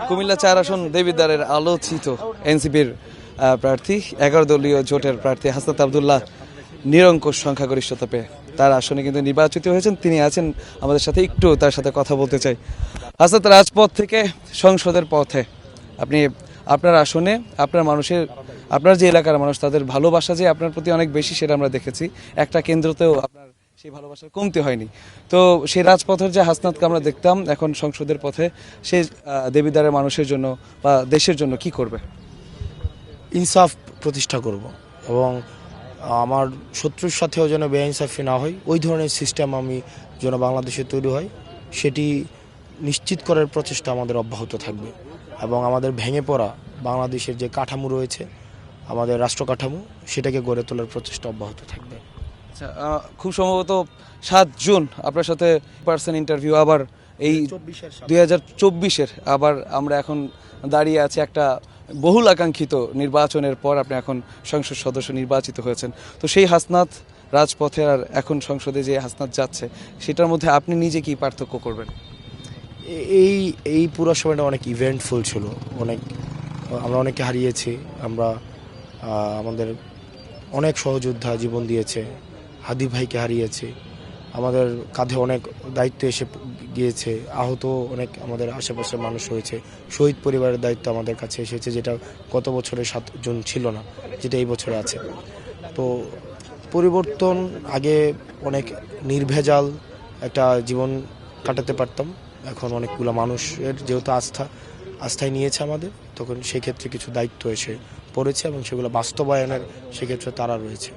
কুমিল্লা 4 আসন দেবিদ্বারের আলোচিত এনসিপির প্রার্থী 11 দলীয় জোটের প্রার্থী হাসনাত আব্দুল্লাহ নিরঙ্কুশ সংখ্যাগরিষ্ঠতা পেয়ে তার আসনে কিন্তু নির্বাচিত হয়েছেন। তিনি আছেন আমাদের সাথে, একটু তার সাথে কথা বলতে চাই। হাসনাত, রাজপথ থেকে সংসদের পথে আপনি আপনার আসনে আপনার মানুষের, আপনার যে এলাকার মানুষ তাদের ভালোবাসা যে আপনার প্রতি অনেক বেশি, সেটা আমরা দেখেছি। একটা কেন্দ্রতেও আপনার সেই ভালোবাসার কমতি হয়নি। তো সেই রাজপথের যে হাসনাতকে আমরা দেখতাম, এখন সংসদের পথে সে দেবিদ্বারের মানুষের জন্য বা দেশের জন্য কি করবে? ইনসাফ প্রতিষ্ঠা করব এবং আমার শত্রুর সাথেও যেন বেআইনসাফি না হয়, ওই ধরনের সিস্টেম আমি যেন বাংলাদেশে তৈরি হয়, সেটি নিশ্চিত করার প্রচেষ্টা আমাদের অব্যাহত থাকবে। এবং আমাদের ভেঙে পড়া বাংলাদেশের যে কাঠামো রয়েছে, আমাদের রাষ্ট্র কাঠামো, সেটাকে গড়ে তোলার প্রচেষ্টা অব্যাহত থাকবে। আচ্ছা, খুব সম্ভবত 7 জুন আপনার সাথে পার্সন ইন্টারভিউ, আবার এই 2024-এর আবার আমরা এখন দাঁড়িয়ে আছি একটা বহুল আকাঙ্ক্ষিত নির্বাচনের পর। আপনি এখন সংসদ সদস্য নির্বাচিত হয়েছেন। তো সেই হাসনাত রাজপথে আর এখন সংসদে যে হাসনাত যাচ্ছে, সেটার মধ্যে আপনি নিজে কি পার্থক্য করবেন? এই পুরো সময়টা অনেক ইভেন্টফুল ছিল। আমরা অনেকে হারিয়েছি। আমরা আমাদের অনেক সহযোদ্ধা জীবন দিয়েছে। হাদি ভাইকে হারিয়েছি। আমাদের কাঁধে অনেক দায়িত্ব এসে গিয়েছে। আহত অনেক আমাদের আশেপাশের মানুষ হয়েছে। শহীদ পরিবারের দায়িত্ব আমাদের কাছে এসেছে, যেটা গত বছরে 7 জুন ছিল না, যেটা এই বছরে আছে। তো পরিবর্তন, আগে অনেক নির্ভেজাল একটা জীবন কাটাতে পারতাম, এখন অনেকগুলো মানুষের যেহেতু আস্থায় নিয়েছে আমাদের, তখন সেক্ষেত্রে কিছু দায়িত্ব এসে পড়েছে এবং সেগুলো বাস্তবায়নের সেক্ষেত্রে তারা রয়েছে।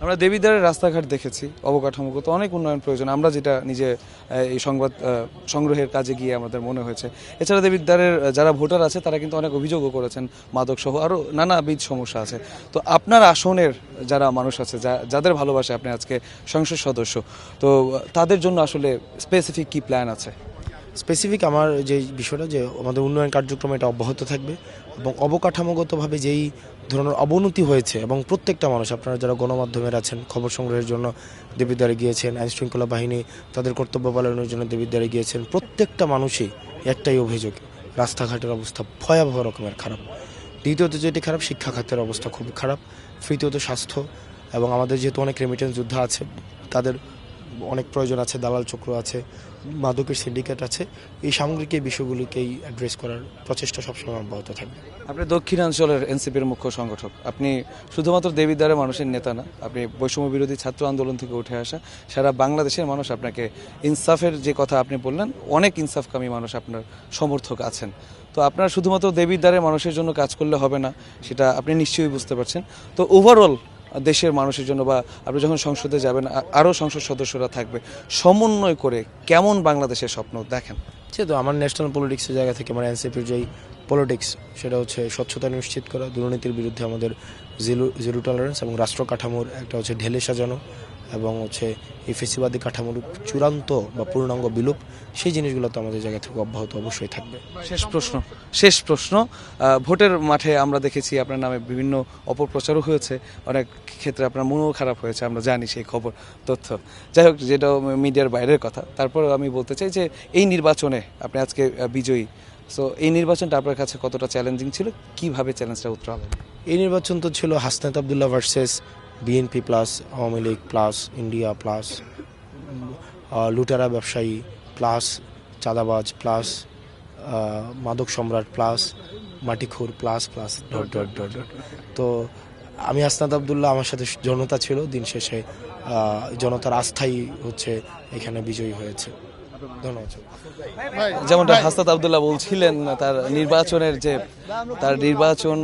আমরা দেবিদ্বারের রাস্তাঘাট দেখেছি, অবকাঠামোগত অনেক উন্নয়ন প্রয়োজন, আমরা যেটা নিজে এই সংবাদ সংগ্রহের কাজে গিয়ে আমাদের মনে হয়েছে। এছাড়া দেবিদ্বারের যারা ভোটার আছে তারা কিন্তু অনেক অভিযোগও করেছেন, মাদক সহ আরও নানাবিধ সমস্যা আছে। তো আপনার আসনের যারা মানুষ আছে, যাদের ভালোবাসে আপনি আজকে সংসদ সদস্য, তো তাদের জন্য আসলে স্পেসিফিক কি প্ল্যান আছে? স্পেসিফিক আমার যে বিষয়টা, যে আমাদের উন্নয়ন কার্যক্রম এটা অব্যাহত থাকবে এবং অবকাঠামোগতভাবে যেই ধরনের অবনতি হয়েছে, এবং প্রত্যেকটা মানুষ, আপনারা যারা গণমাধ্যমের আছেন, খবর সংগ্রহের জন্য দেবিদ্বারে গিয়েছেন, আইনশৃঙ্খলা বাহিনী তাদের কর্তব্য পালনের জন্য দেবিদ্বারে গিয়েছেন, প্রত্যেকটা মানুষই একটাই অভিযোগ, রাস্তাঘাটের অবস্থা ভয়াবহ রকমের খারাপ। দ্বিতীয়ত যেটি খারাপ, শিক্ষা খাতের অবস্থা খুব খারাপ। তৃতীয়ত স্বাস্থ্য, এবং আমাদের যেহেতু অনেক রেমিটেন্স যোদ্ধা আছে, তাদের অনেক প্রয়োজন আছে, দালাল চক্র আছে, মাদকের সিন্ডিকেট আছে। এই সামগ্রিক এই বিষয়গুলিকেই অ্যাড্রেস করার প্রচেষ্টা সবসময় অব্যাহত থাকবে। আপনি দক্ষিণাঞ্চলের এনসিপির মুখ্য সংগঠক, আপনি শুধুমাত্র দেবিদ্বারের মানুষের নেতা না, আপনি বৈষম্য বিরোধী ছাত্র আন্দোলন থেকে উঠে আসা সারা বাংলাদেশের মানুষ আপনাকে, ইনসাফের যে কথা আপনি বললেন, অনেক ইনসাফকামী মানুষ আপনার সমর্থক আছেন। তো আপনার শুধুমাত্র দেবিদ্বারের মানুষের জন্য কাজ করলে হবে না, সেটা আপনি নিশ্চয়ই বুঝতে পারছেন। তো ওভারঅল দেশের মানুষের জন্য, বা আপনি যখন সংসদে যাবেন, আরও সংসদ সদস্যরা থাকবে, সমন্বয় করে কেমন বাংলাদেশের স্বপ্ন দেখেন? যেহেতু আমার ন্যাশনাল পলিটিক্সের জায়গা থেকে আমার এনসিপির যেই পলিটিক্স, সেটা হচ্ছে স্বচ্ছতা নিশ্চিত করা, দুর্নীতির বিরুদ্ধে আমাদের জিরো টলারেন্স, এবং রাষ্ট্র কাঠামোর একটা হচ্ছে ঢেলে সাজানো, এবং হচ্ছে এই ফেসিবাদী কাঠামোর চূড়ান্ত বা পূর্ণাঙ্গ বিলোপ, সেই জিনিসগুলো তো আমাদের জায়গা থেকে অব্যাহত অবশ্যই থাকবে। শেষ প্রশ্ন, ভোটের মাঠে আমরা দেখেছি আপনার নামে বিভিন্ন অপপ্রচারও হয়েছে, অনেক ক্ষেত্রে আপনার মনও খারাপ হয়েছে, আমরা জানি সেই খবর তথ্য। যাই হোক, যেটা মিডিয়ার বাইরের কথা, তারপরে আমি বলতে চাই যে এই নির্বাচনে আপনি আজকে বিজয়ী, সো এই নির্বাচনটা আপনার কাছে কতটা চ্যালেঞ্জিং ছিল, কিভাবে চ্যালেঞ্জটা উত্তরালেন? এই নির্বাচন তো ছিল Hasnat Abdullah versus BNP plus Awami League plus India plus লুটেরা ব্যবসায়ী প্লাস চাঁদাবাজ প্লাস মাদক সম্রাট প্লাস মাটিখোর plus plus dot dot dot dot. তো আমি হাসনাত আব্দুল্লাহ, আমার সাথে জনতা ছিল, দিন শেষে জনতার আস্থাই হচ্ছে এখানে বিজয়ী হয়েছে। ধন্যবাদ। যেমনটা হাসনাত আব্দুল্লাহ বলছিলেন, তার নির্বাচন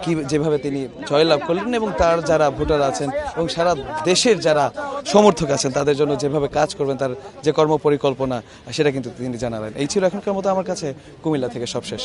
কি যেভাবে তিনি জয়লাভ করলেন, এবং তার যারা ভোটার আছেন এবং সারা দেশের যারা সমর্থক আছেন তাদের জন্য যেভাবে কাজ করবেন, তার যে কর্মপরিকল্পনা, সেটা কিন্তু তিনি জানালেন। এই ছিল এখনকার মতো আমার কাছে কুমিল্লা থেকে সবশেষ।